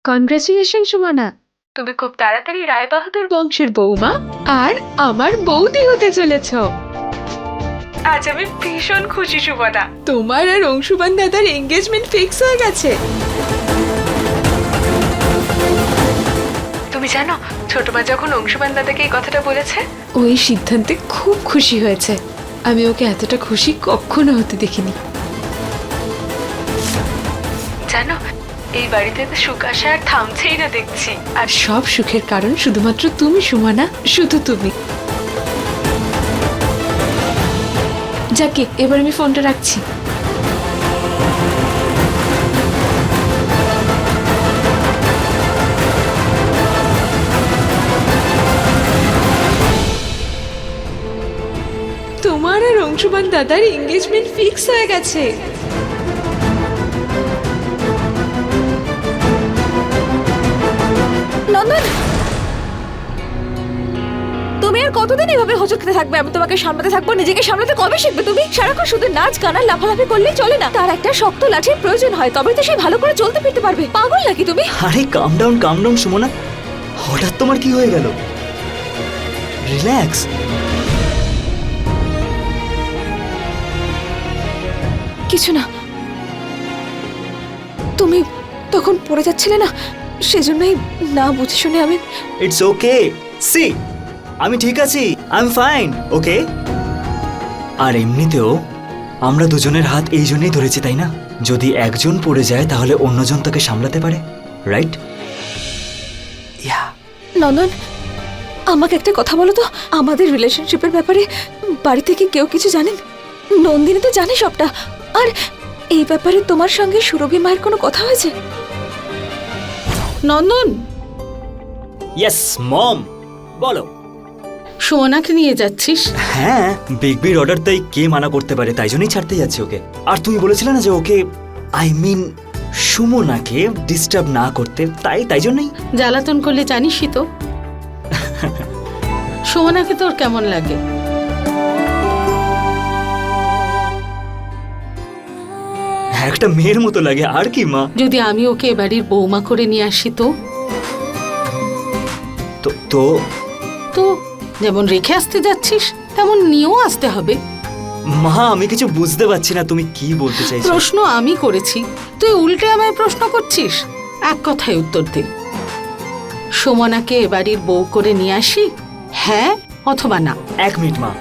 Congratulation Sumana, তুমি খুব তাড়াতাড়ি রায় বাহাদুর বংশের বৌমা আর আমার বৌদি হতে চলেছ। আজ আমি ভীষণ খুশি সুমনা। তোমার আর অংশুমান দাদার এঙ্গেজমেন্ট ফিক্স হয়ে গেছে। তুমি জানো, ছোট মা যখন অংশুমান দাদাকে এই কথাটা বলেছে, ওই সিদ্ধান্তে খুব খুশি হয়েছে। আমি ওকে এতটা খুশি কখনো হতে দেখিনি। জানো, এই বাড়িতে তো সুখ আসা আর থামছেই না দেখছি। আর সব সুখের কারণ শুধুমাত্র তুমি সুমনা, শুধু তুমি। যাকে এবার আমি ফোনটা রাখছি। তোমার আর অংশুমান দাদার এঙ্গেজমেন্ট ফিক্স হয়ে গেছে। নন্দন, তুমি আর কতদিন এভাবে হোঁচট খেতে থাকবে? আমি তোমাকে সামলাতে থাকবো, নিজেকে সামলাতে কবে শিখবে তুমি? সারাক্ষণ শুধু নাচ গান আর লাফালাফি করলেই চলে না, তার একটা শক্ত লাঠির প্রয়োজন হয়, তবে তো সে ভালো করে চলতে ফিরতে পারবে। পাগল নাকি তুমি? আরে কাম ডাউন সুমনা, হঠাৎ তোমার কি হয়ে গেল? রিল্যাক্স। কিছু না, তুমি তখন পড়ে যাচ্ছিলে না, সেজন্যই না বুঝে শুনে আমি। ইটস ওকে, সি আমি ঠিক আছি, আই এম ফাইন, ওকে? আর এমনিতেও আমরা দুজনের হাত এই জন্যই ধরেছি, তাই না? যদি একজন পড়ে যায় তাহলে অন্যজন তাকে সামলাতে পারে, রাইট? ইয়া। নন্দন, আমাকে একটা কথা বলো তো, আমাদের রিলেশনশিপের ব্যাপারে বাড়ি থেকে কেউ কিছু জানেন? নন্দিনী তো জানে সবটা। আর এই ব্যাপারে তোমার সঙ্গে সুরভি মায়ের কোনো কথা হয়েছে? নন্দন, ইয়েস মম, বলো। সুমনাকে নিয়ে যাচ্ছিস? হ্যাঁ, বিগ বির অর্ডার, তাই কে মানা করতে পারে, তাই জন্যই ছাড়তে যাচ্ছে ওকে। আর তুমি বলেছিলে না যে ওকে, আই মিন সুমনাকে ডিস্টার্ব না করতে, তাই জন্যই। জ্বালাতন করলে জানিসই তো। সুমনাকে তোর কেমন লাগে? একটা মেয়ের মতো লাগে, আর কি মা। যদি আমি ওকে এবাড়ির বৌমা করে নিয়ে আসি তো? তো তো যেমন রেখে আসতে যাচ্ছিস তেমন নিয়েও আসতে হবে। মা, আমি কিছু বুঝতে পারছি না তুমি কি বলতে চাইছো। প্রশ্ন আমি করেছি, তুই উল্টে আমায় প্রশ্ন করছিস। এক কথায় উত্তর দে, সুমনাকে এবাড়ির বউ করে নিয়ে আসি, হ্যাঁ অথবা না? 1 মিনিট মা,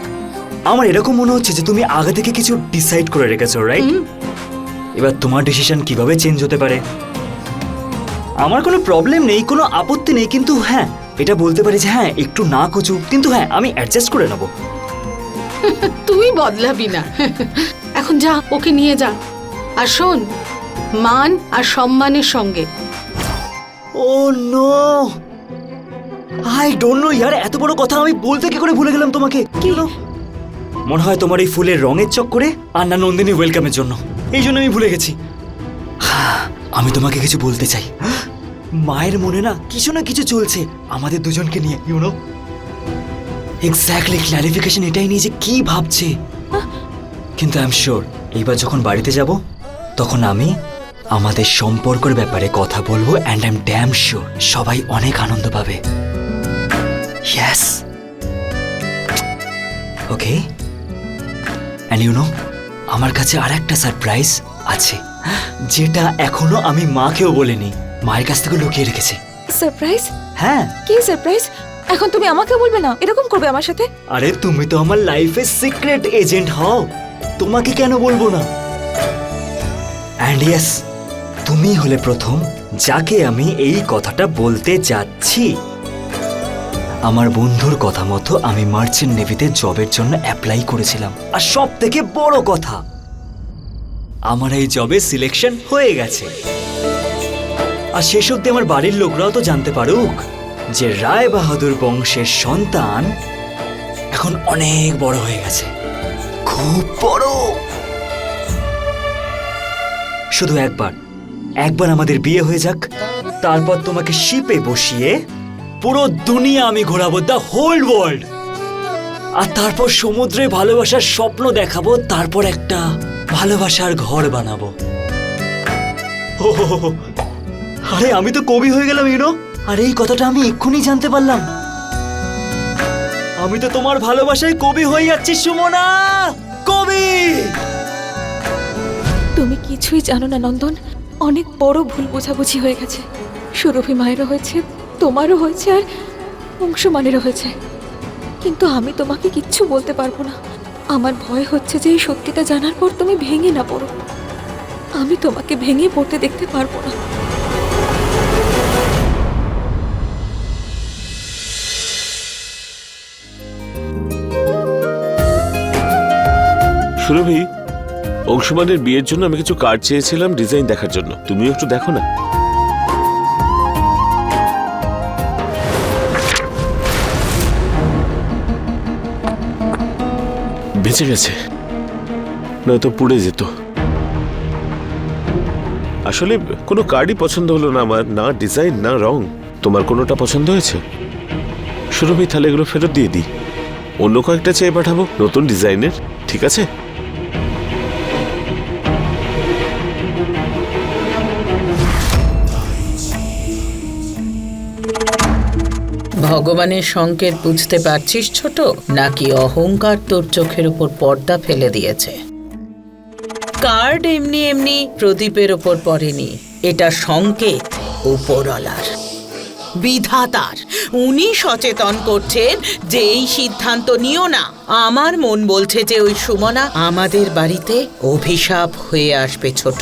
আমার এরকম মনে হচ্ছে যে তুমি আগে থেকে কিছু ডিসাইড করে রেখেছো, রাইট? এবার তোমার ডিসিশন কিভাবে চেঞ্জ হতে পারে? আমার কোনো প্রবলেম নেই, কোনো আপত্তি নেই, কিন্তু হ্যাঁ এটা বলতে পারি যে হ্যাঁ একটু না কুচু, কিন্তু হ্যাঁ আমি অ্যাডজাস্ট করে নেব। তুই বদলাবি না। এখন যা, ওকে নিয়ে যা। আর শোন, মান আর সম্মানের সঙ্গে। ও নো, আই ডোন্ট নো ইয়ার, এত বড় কথা আমি বলতে কি করে ভুলে গেলাম তোমাকে। কি? মনে হয় তোমার এই ফুলের রঙের চক্করে আর না নন্দিনী ওয়েলকামের জন্য, এই জন্য আমি ভুলে গেছি। আমি তোমাকে কিছু বলতে চাই। মায়ের মনে না কিছু চলছে আমাদের দুজনকে নিয়ে, ইউ নো। এক্স্যাক্টলি ক্ল্যারিফিকেশন এটাই নিয়ে যে কি ভাবছে। কিন্তু আই এম শিওর এইবার যখন বাড়িতে যাব তখন আমি আমাদের সম্পর্কের ব্যাপারে কথা বলবো, and I am damn sure সবাই অনেক আনন্দ পাবে। Yes, okay. And you know, আমার কাছে আর একটা সারপ্রাইজ আছে, যেটা এখনো আমি মাকেও বলিনি, মায়ের কাছ থেকে লুকিয়ে রেখেছি। সারপ্রাইজ? হ্যাঁ। কি সারপ্রাইজ? এখন তুমি আমাকে বলবে না? এরকম করবে আমার সাথে? আরে তুমি তো আমার লাইফের সিক্রেট এজেন্ট হও, তোমাকে কেন বলবো না? অ্যান্ড ইয়েস, তুমি হলে প্রথম যাকে আমি এই কথাটা বলতে যাচ্ছি। আমার বন্ধুর কথা মতো আমি মার্চেন্ট নেভিতে জবের জন্য অ্যাপ্লাই করেছিলাম, আর সব থেকে বড় কথা আমার এই জবে সিলেকশন হয়ে গেছে। আর শেষ অব্দি আমার বাড়ির লোকরাও তো জানতে পারুক যে রায় বাহাদুর বংশের সন্তান এখন অনেক বড় হয়ে গেছে, খুব বড়। শুধু একবার আমাদের বিয়ে হয়ে যাক, তারপর তোমাকে শিপে বসিয়ে পুরো দুনিয়া আমি ঘোরাবো, দ্য হোল ওয়ার্ল্ড। আর তারপর সমুদ্রে ভালোবাসার স্বপ্ন দেখাবো, তারপর একটা ভালোবাসার ঘর বানাবো। আরে আমি তো কবি হয়ে গেলাম ইউনো। আর এই কথাটা আমি এক্ষুনি জানতে পারলাম। আমি তো তোমার ভালোবাসায় কবি হয়ে যাচ্ছি সুমনা, কবি। তুমি কিছুই জানো না নন্দন, অনেক বড় ভুল বোঝাবুঝি হয়ে গেছে। সুরভি মায়েরও হয়েছে, তোমারও হয়েছে, আর অংশমানেরও হয়েছে। কিন্তু আমি তোমাকে কিচ্ছু বলতে পারবো না। আমার ভয় হচ্ছে যে এই সত্যিটা জানার পর তুমি ভেঙে না পড়ো। আমি তোমাকে ভেঙে পড়তে দেখতে পারবো না। সুরভি, অংশুমানের বিয়ের জন্য আমি কিছু কার্ড চেয়েছিলাম ডিজাইন দেখার জন্য, তুমিও একটু দেখো না। বেঁচে গেছে, নয়তো পুড়ে যেত। আসলে কোনো কার্ডই পছন্দ হলো না আমার, না ডিজাইন না রং। তোমার কোনোটা পছন্দ হয়েছে? সুরভি, তাহলে এগুলো ফেরত দিয়ে দিই, অন্য কয়েকটা চেয়ে পাঠাবো নতুন ডিজাইনের, ঠিক আছে? ভগবানের সংকেত বুঝতে পারছিস ছোট, নাকি অহংকার তোর চোখের উপর পর্দা ফেলে দিয়েছে? কার্ড এমনি এমনি প্রদীপের ওপর পড়েনি, এটা সংকেত উপরওয়ালার, বিধাতার। উনি সচেতন করছেন যে এই সিদ্ধান্ত নিও না। আমার মন বলছে যে ওই সুমনা আমাদের বাড়িতে অভিশাপ হয়ে আসবে ছোট।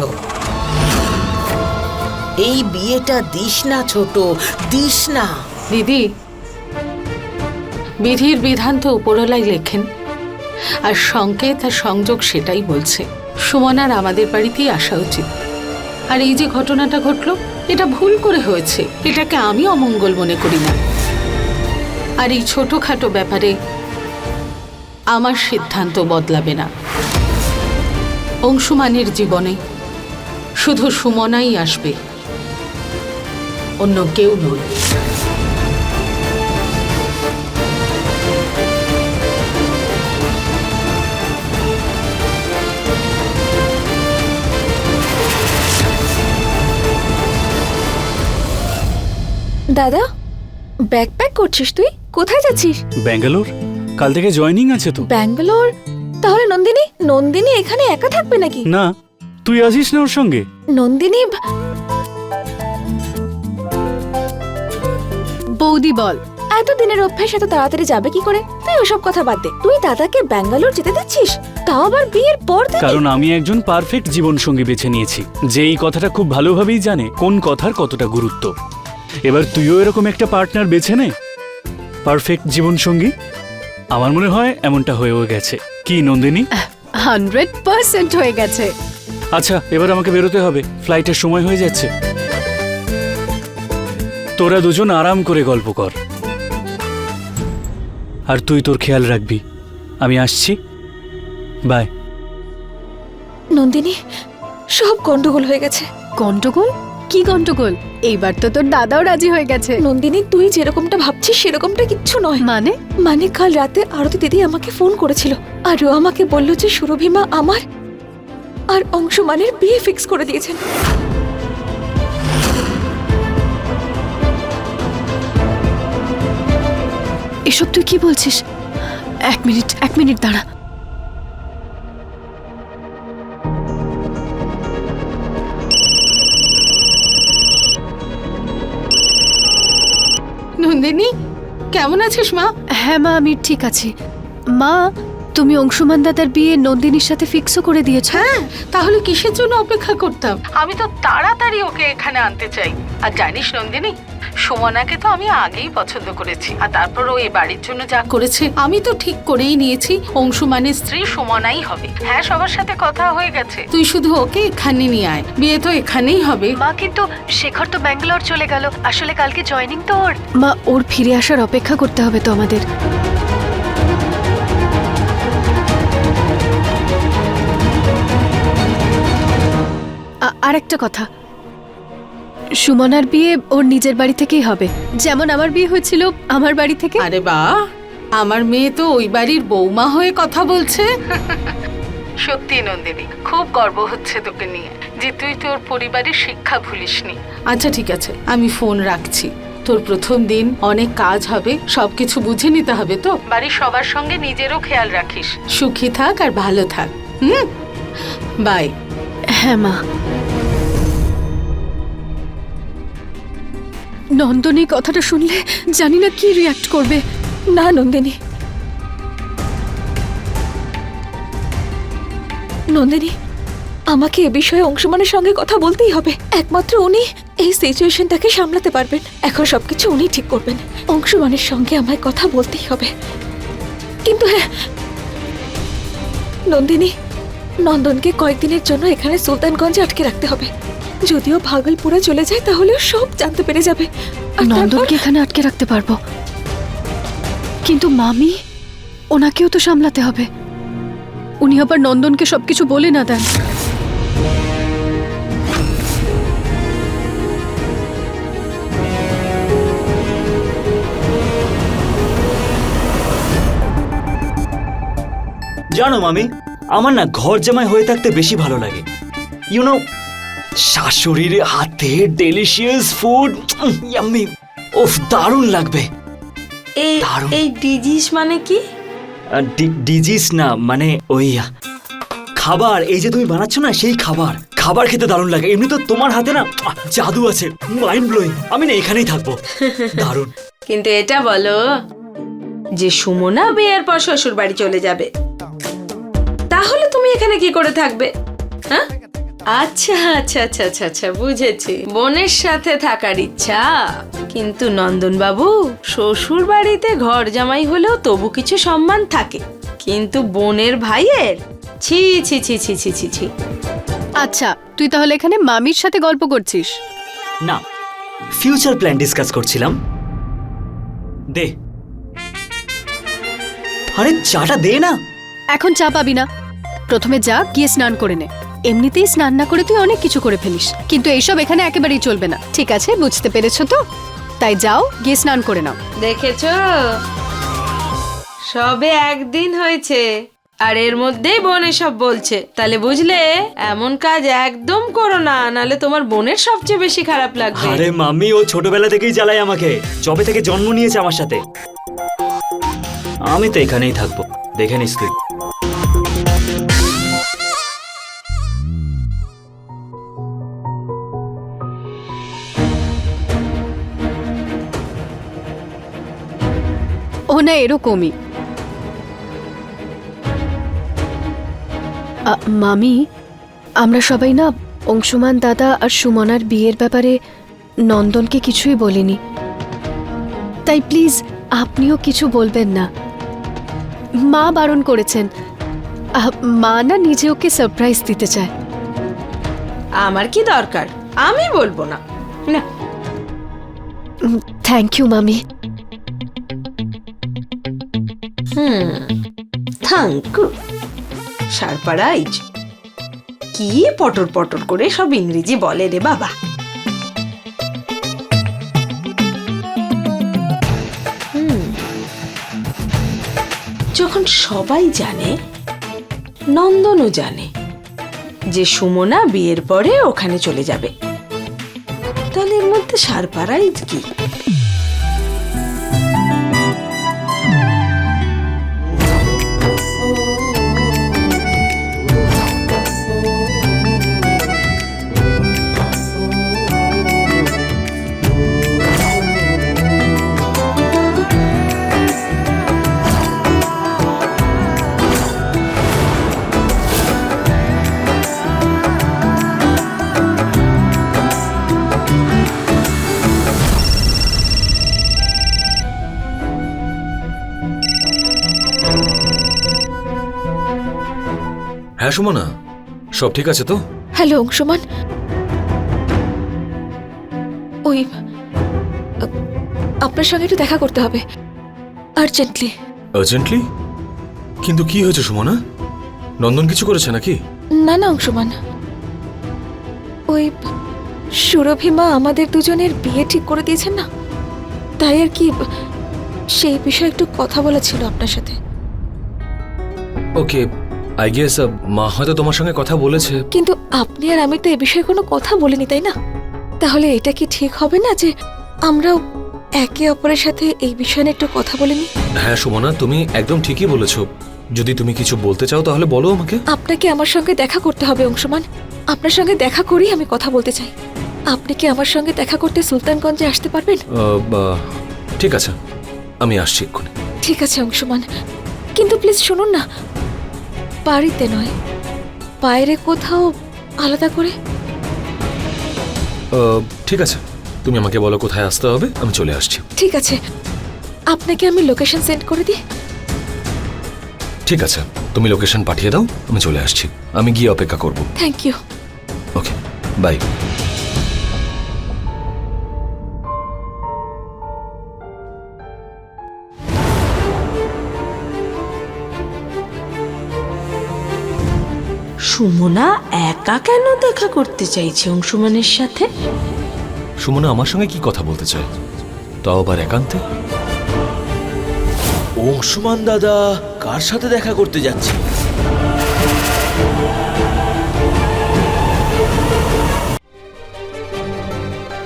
এই বিয়েটা দিস না ছোট, দিস না। দিদি, বিধির বিধান তো উপরওয়ালাই লেখেন, আর সংকেত আর সংযোগ সেটাই বলছে সুমনার আমাদের বাড়িতেই আসা উচিত। আর এই যে ঘটনাটা ঘটলো, এটা ভুল করে হয়েছে, এটাকে আমি অমঙ্গল মনে করি না। আর এই ছোটখাটো ব্যাপারে আমার সিদ্ধান্ত বদলাবে না। অংশুমানের জীবনে শুধু সুমনাই আসবে, অন্য কেউ নয়। দাদা, ব্যাকপ্যাক করছিস তুই? কোথায় যাচ্ছিস? ব্যাঙ্গালোর, কাল থেকে জয়েনিং আছে তো। ব্যাঙ্গালোর? তাহলে নন্দিনী, নন্দিনী এখানে একা থাকবে নাকি? না, তুই আসিস না ওর সঙ্গে? নন্দিনী বৌদি বল, এতদিনের অভ্যাস এত তাড়াতাড়ি যাবে কি করে? তুই ওসব কথা বাদ দে। তুই দাদাকে ব্যাঙ্গালোর যেতে দিচ্ছিস, তাও আবার বিয়ের পর থেকে? কারণ আমি একজন পারফেক্ট জীবন সঙ্গী বেছে নিয়েছি, যে এই কথাটা খুব ভালোভাবেই জানে কোন কথার কতটা গুরুত্ব। এবার তুইও এরকম একটা পার্টনার বেছে নে, পারফেক্ট জীবন সঙ্গী। আমার মনে হয় এমনটা হয়েও গেছে। কি নন্দিনী? 100% হয়ে গেছে। আচ্ছা, এবার আমাকে বেরোতে হবে, ফ্লাইটের সময় হয়ে যাচ্ছে। তোরা দুজন আরাম করে গল্প কর, আর তুই তোর খেয়াল রাখবি। আমি আসছি, বাই। নন্দিনী, সব গন্ডগোল হয়ে গেছে। গন্ডগোল? কি গন্ডগোল? এইবার তো তোর দাদাও রাজি হয়ে গেছে। নন্দিনী, তুই যেরকমটা ভাবছিস সেরকমটা কিচ্ছু নয়। মানে কাল রাতে আরতি দিদি আমাকে ফোন করেছিল, আর ও আমাকে বলল যে সুরভি মা আমার আর অংশমানের বিয়ে ফিক্স করে দিয়েছেন। এসব তুই কি বলছিস? এক মিনিট দাঁড়া। নন্দিনী, কেমন আছিস মা? হ্যাঁ মা, আমি ঠিক আছি। মা, তুমি অংশুমান দাদার বিয়ে নন্দিনীর সাথে ফিক্সও করে দিয়েছো? হ্যাঁ, তাহলে কিসের জন্য অপেক্ষা করতাম? আমি তো তাড়াতাড়ি ওকে এখানে আনতে চাই। আর জানিস নন্দিনী, সুমনাকে তো আমি আগেই পছন্দ করেছি, আর তারপর ও এই বাড়ির জন্য যা করেছে, আমি তো ঠিক করেই নিয়েছি অংশুমানের স্ত্রী সুমনাই হবে। হ্যাঁ, সবার সাথে কথা হয়ে গেছে, তুই শুধু ওকে এখানে নিয়ে আয়, বিয়ে তো এখানেই হবে। মা, কিন্তু শেখর তো ব্যাঙ্গালোর চলে গেল, আসলে কালকে জয়েনিং তো ওর। মা, ওর ফিরে আসার অপেক্ষা করতে হবে তো আমাদের। আর একটা কথা, সুমনার বিয়ে ওর নিজের বাড়ি থেকেই হবে, যেমন আমার বিয়ে হয়েছিল আমার বাড়ি থেকে। আরে বাহ, আমার মেয়ে তো ওই বাড়ির বৌমা হয়ে কথা বলছে। সত্যি নন্দিনী, খুব গর্ব হচ্ছে তোকে নিয়ে যে তুই তোর পরিবারের শিক্ষা ভুলিসনি। আচ্ছা ঠিক আছে, আমি ফোন রাখছি। তোর প্রথম দিন, অনেক কাজ হবে, সবকিছু বুঝে নিতে হবে তো। বাড়ির সবার সঙ্গে নিজেরও খেয়াল রাখিস। সুখী থাক আর ভালো থাক। বাই। হ্যাঁ মা। নন্দনী কথাটা শুনলে জানি না কি রিয়াক্ট করবে। না নন্দিনী, নন্দিনী, আমাকে এ বিষয়ে অংশমানের সঙ্গে কথা বলতেই হবে। একমাত্র উনি এই সিচুয়েশনটাকে সামলাতে পারবেন। এখন সবকিছু উনি ঠিক করবেন। অংশমানের সঙ্গে আমায় কথা বলতেই হবে। কিন্তু হ্যাঁ নন্দিনী, নন্দনকে কয়েকদিনের জন্য এখানে সুলতানগঞ্জে আটকে রাখতে হবে। যদিও ভাগলপুরে চলে যায় তাহলেও সব জানতে পেরে যাবে। আর নন্দনকে এখানে আটকে রাখতে পারবো, কিন্তু মামি, ওনাকেও তো সামলাতে হবে। উনি আবার নন্দনকে সবকিছু বলে না দেন। জানো মামি, আমার না ঘর জামাই হয়ে থাকতে বেশি ভালো লাগে। ইউনো, শাশুড়ির হাতে ডেলিশিয়াস ফুড, ইয়াম্মি, ওফ দারুণ লাগবে। দারুণ। এই ডিজিস মানে কি? ডিজিস না, মানে ওই খাবার। এই যে তুমি বানাচ্ছ না, সেই খাবার খাবার খেতে দারুণ লাগে। এমনি তো তোমার হাতে না জাদু আছে, মাইন্ড ব্লোয়িং। আমি না এখানেই থাকবো। দারুণ। কিন্তু এটা বলো যে সুমনা বিয়ের পর শ্বশুর বাড়ি চলে যাবে, তাহলে তুমি এখানে কি করে থাকবে? হ্যাঁ, আচ্ছা আচ্ছা আচ্ছা আচ্ছা আচ্ছা, বুঝেছি। বোনের সাথে থাকার ইচ্ছা। কিন্তু নন্দন বাবু, শ্বশুর বাড়িতে ঘর জামাই হলেও তবু কিছু সম্মান থাকে, কিন্তু বোনের ভাইয়ের ছি ছি ছি ছি ছি ছি ছি। আচ্ছা, তুই তাহলে এখানে মামির সাথে গল্প করছিস? না, ফিউচার প্ল্যান ডিসকাস করছিলাম। দে, আরে চাটা দে না। এখন চা পাবি না, প্রথমে যা গিয়ে স্নান করে নে। এমনিতেই স্নান না করে তুই অনেক কিছু করে ফেলিস, কিন্তু এইসব এখানে একেবারেই চলবে না। ঠিক আছে, বুঝতে পেরেছো তো? তাই যাও, গিয়ে স্নান করে নাও। দেখেছো, সবে একদিন হয়েছে আর এর মধ্যেই বোন এসব বলছে। তাহলে বুঝলে, এমন কাজ একদম করো না, নালে তোমার বোনের সবচেয়ে বেশি খারাপ লাগবে। আরে মাম্মি, ও ছোটবেলা থেকেই জ্বালায় আমাকে, যবে থেকে জন্ম নিয়েছে আমার সাথে। আমি তো এখানেই থাকবো, দেখে নিস তুই। ও না এরকমই। মামি, আমরা সবাই না অংশুমান দাদা আর সুমনার বিয়ের ব্যাপারে নন্দনকে কিছুই বলিনি। তাই প্লিজ আপনিও কিছু বলবেন না। মা বারণ করেছেন। মা না নিজে ওকে সারপ্রাইজ দিতে চায়। আমার কি দরকার, আমি বলবো না। না, থ্যাংক ইউ মামি। Thank you. সারপ্রাইজ কি পটর পটর করে সব ইংরেজি বলে রে বাবা। যখন সবাই জানে, নন্দনও জানে যে সুমনা বিয়ের পরে ওখানে চলে যাবে, তাহলে এর মধ্যে সারপ্রাইজ কি? হ্যাঁ সুমনা, সব ঠিক আছে তো? হ্যালো অংশমান, ওই আপনার সঙ্গে একটু দেখা করতে হবে আর্জেন্টলি। আর্জেন্টলি? কিন্তু কি হয়েছে সুমনা? নন্দন কিছু করেছে নাকি? না না অংশমান, ওই সুরভিমা আমাদের দুজনের বিয়ে ঠিক করে দিয়েছেন না, তাই আর কি, সেই বিষয়ে একটু কথা বলা ছিল আপনার সাথে। ওকে, আই গেস মা হয়তো তোমার সঙ্গে কথা বলেছে। কিন্তু আপনি আর আমি তো এ বিষয়ে কোনো কথা বলিনি, তাই না? তাহলে এটা কি ঠিক হবে না যে আমরাও একে অপরের সাথে এই বিষয়ে নিয়ে একটু কথা বলিনি? হ্যাঁ সুমনা, তুমি একদম ঠিকই বলেছো। যদি তুমি কিছু বলতে চাও তাহলে বলো আমাকে। আপনাকে আমার সঙ্গে দেখা করতে হবে অংশুমান। আপনার সঙ্গে দেখা করেই আমি কথা বলতে চাই। আপনি কি আমার সঙ্গে দেখা করতে সুলতানগঞ্জে আসতে পারবেন? ঠিক আছে, আমি আসছি এক্ষুনি। ঠিক আছে অংশুমান, কিন্তু প্লিজ শুনুন না, বাড়িতে নয়, বাইরে কোথাও আলাদা করে। ঠিক আছে, তুমি আমাকে বলো কোথায় আসতে হবে, আমি চলে আসছি। ঠিক আছে, আপনাকে আমি লোকেশন সেন্ড করে দিই। ঠিক আছে, তুমি লোকেশন পাঠিয়ে দাও, আমি চলে আসছি। আমি গিয়ে অপেক্ষা করব। Thank you. Okay, bye. Sumana একা কেন দেখা করতে চাইছে অংশুমানের সাথে? সুমনা আমার সঙ্গে কি কথা বলতে চায়, তাও আবার একান্তে? অংশুমান দাদা কার সাথে দেখা করতে যাচ্ছে?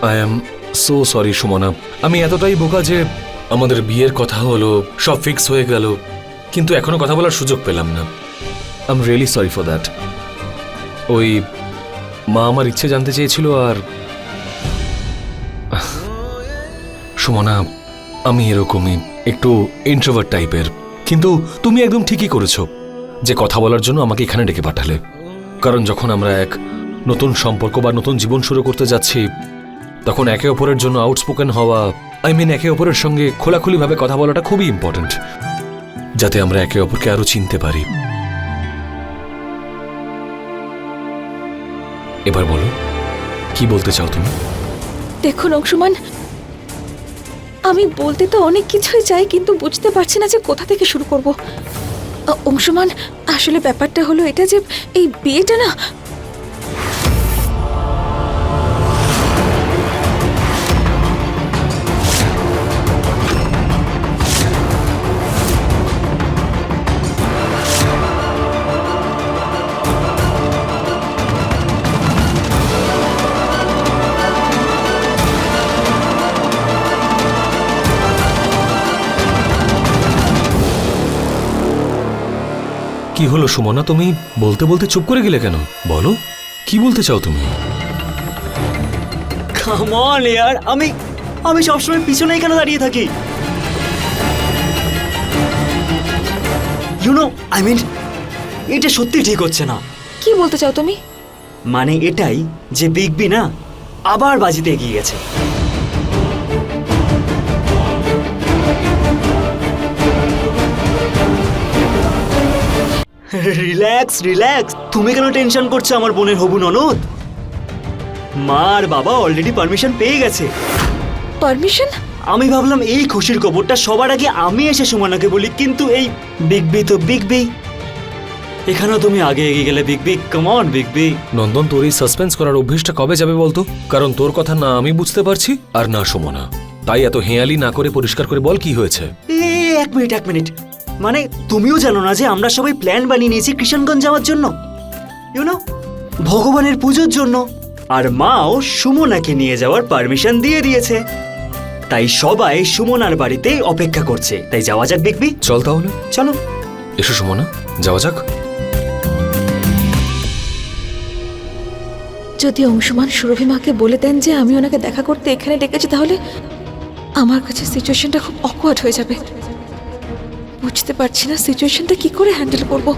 I am so sorry Sumana, আমি এতটাই বোকা যে আমাদের বিয়ের কথা হলো, সব ফিক্স হয়ে গেল, কিন্তু এখনো কথা বলার সুযোগ পেলাম না। I am really sorry for that. ওই মা আমার ইচ্ছে জানতে চেয়েছিল। আর সুমনা, আমি এরকমই একটু ইন্ট্রোভার্ট টাইপের, কিন্তু তুমি একদম ঠিকই করেছো যে কথা বলার জন্য আমাকে এখানে ডেকে পাঠালে। কারণ যখন আমরা এক নতুন সম্পর্ক বা নতুন জীবন শুরু করতে যাচ্ছি, তখন একে অপরের জন্য আউটস্পোকেন হওয়া, একে অপরের সঙ্গে খোলাখুলিভাবে কথা বলাটা খুবই ইম্পর্ট্যান্ট, যাতে আমরা একে অপরকে আরো চিনতে পারি। এবার বলো, কি বলতে চাও তুমি? দেখুন অংশুমান, আমি বলতে তো অনেক কিছুই চাই, কিন্তু বুঝতে পারছি না যে কোথা থেকে শুরু করব। অংশুমান, আসলে ব্যাপারটা হলো এটা যে এই বিয়েটা না, কি হলো সুমনা, তুমি বলতে বলতে চুপ করে গেলে কেন? বলো, কি বলতে চাও তুমি? কাম অন ইয়ার, আমি সবসময় পিছনেই কেন দাঁড়িয়ে থাকি? ইউ নো, আই মিন, এটা সত্যি ঠিক হচ্ছে না। কি বলতে চাও তুমি? মানে এটাই যে বিগ বি না আবার বাজিতে এগিয়ে গেছে। রিল্যাক্স রিল্যাক্স, তুমি কেন টেনশন করছো আমার বোনের হবু ননদ? মা আর বাবা অলরেডি পারমিশন পেয়ে গেছে। পারমিশন? আমি ভাবলাম এই খুশির খবরটা সবার আগে আমি এসে সুমনাকে বলি, কিন্তু এই বিগ বি তো বিগ বি। এখানেও তুমি আগে এগিয়ে গেলে big B. Come on big B. Nandan, তোর এই সাসপেন্স করার অভ্যেসটা কবে যাবে বলতো? কারণ তোর কথা না আমি বুঝতে পারছি আর না সুমনা। তাই এত হেয়ালি না করে পরিষ্কার করে বল কি হয়েছে। এক মিনিট, মানে তুমিও জানো না যে আমরা সবাই প্ল্যান বানিয়ে নিয়েছি কৃষণগঞ্জ যাওয়ার জন্য, ইউনো, ভগবানের পুজোর জন্য। আর মাও সুমনাকে নিয়ে যাওয়ার পারমিশন দিয়ে দিয়েছে। তাই সবাই সুমনার বাড়িতে অপেক্ষা করছে। তাই যাওয়া যাক বিগ বি। চল তাহলে, চলো। এসো সুমনা, যাওয়া যাক। যদি অংশুমান সুরভি মাকে বলে দেন যে আমি ওনাকে দেখা করতে এখানে ডেকেছি, তাহলে আমার কাছে সিচুয়েশনটা খুব অকওয়ার্ড হয়ে যাবে। বুঝতে পারছি না সিচুয়েশনটা কি করে হ্যান্ডেল করব।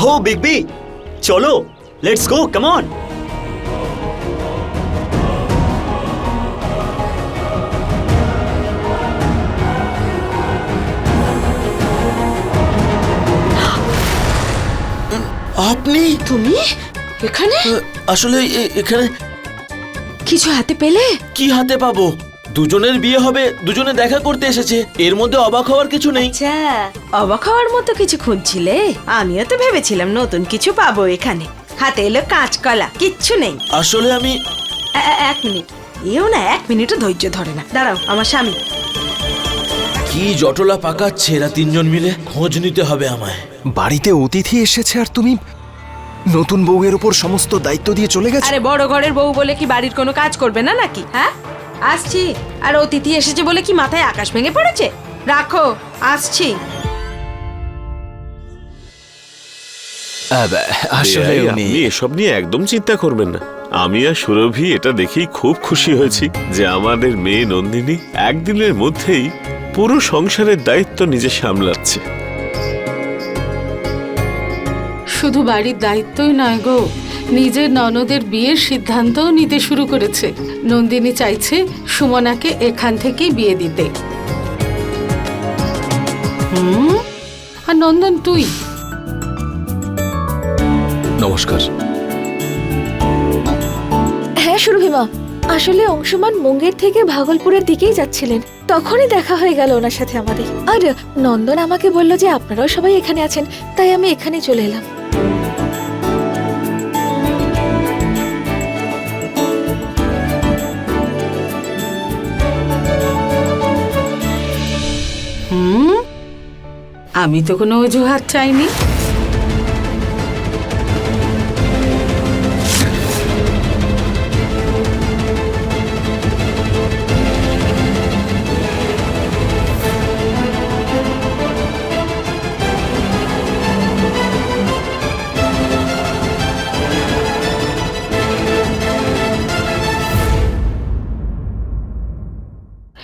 হো বিগ বি, চলো, লেটস গো, কাম অন। আপনি? তুমি এখানে? আসলে এখানে কিছু হাতে পেলে? কি হাতে পাবো? দুজনের বিয়ে হবে, দুজনে দেখা করতে এসেছে, এর মধ্যে অবাক হওয়ার কিছু নেই। আচ্ছা, অবাক হওয়ার মতো কিছু খুঁজছিলে? আমিও তো ভেবেছিলাম নতুন কিছু পাবো এখানে। হাতে এলো কাঁচকলা, কিচ্ছু নেই। আসলে আমি এক মিনিট, এও না 1 মিনিটও ধৈর্য ধরে না। দাঁড়াও, আমার স্বামী। কি জটলা পাকাচ্ছে এরা তিনজন মিলে, খোঁজ নিতে হবে আমায়। বাড়িতে অতিথি এসেছে আর তুমি নতুন বউয়ের উপর সমস্ত দায়িত্ব দিয়ে চলে গেছো। আরে বড় ঘরের বউ বলে কি বাড়ির কোনো কাজ করবে না নাকি? হ্যাঁ, আসছি। আর অতিথি এসেছে বলে কি মাথায় আকাশ ভেঙে পড়েছে? রাখো, আসছি। আসলে বেআই, উনি আপনি এসব নিয়ে একদম চিন্তা করবেন না। আমি আর সুরভি এটা দেখেই খুব খুশি হয়েছি যে আমাদের মেয়ে নন্দিনী একদিনের মধ্যেই পুরো সংসারের দায়িত্ব নিজে সামলাচ্ছে। শুধু বাড়ির দায়িত্বই নয় গো, নিজের ননদের বিয়ের সিদ্ধান্তও নিতে শুরু করেছে। নন্দিনী চাইছে সুমনাকে এখান থেকেই বিয়ে দিতে। আর নন্দন তুই? নমস্কার। হ্যাঁ সুরভিমা, আসলে অংশুমান মুঙ্গের থেকে ভাগলপুরের দিকেই যাচ্ছিলেন, তখনই দেখা হয়ে গেল ওনার সাথে আমাদের। আর নন্দন আমাকে বলল যে আপনারাও সবাই এখানে আছেন, তাই আমি এখানে চলে এলাম। আমি তো কোনো অজুহাত চাইনি।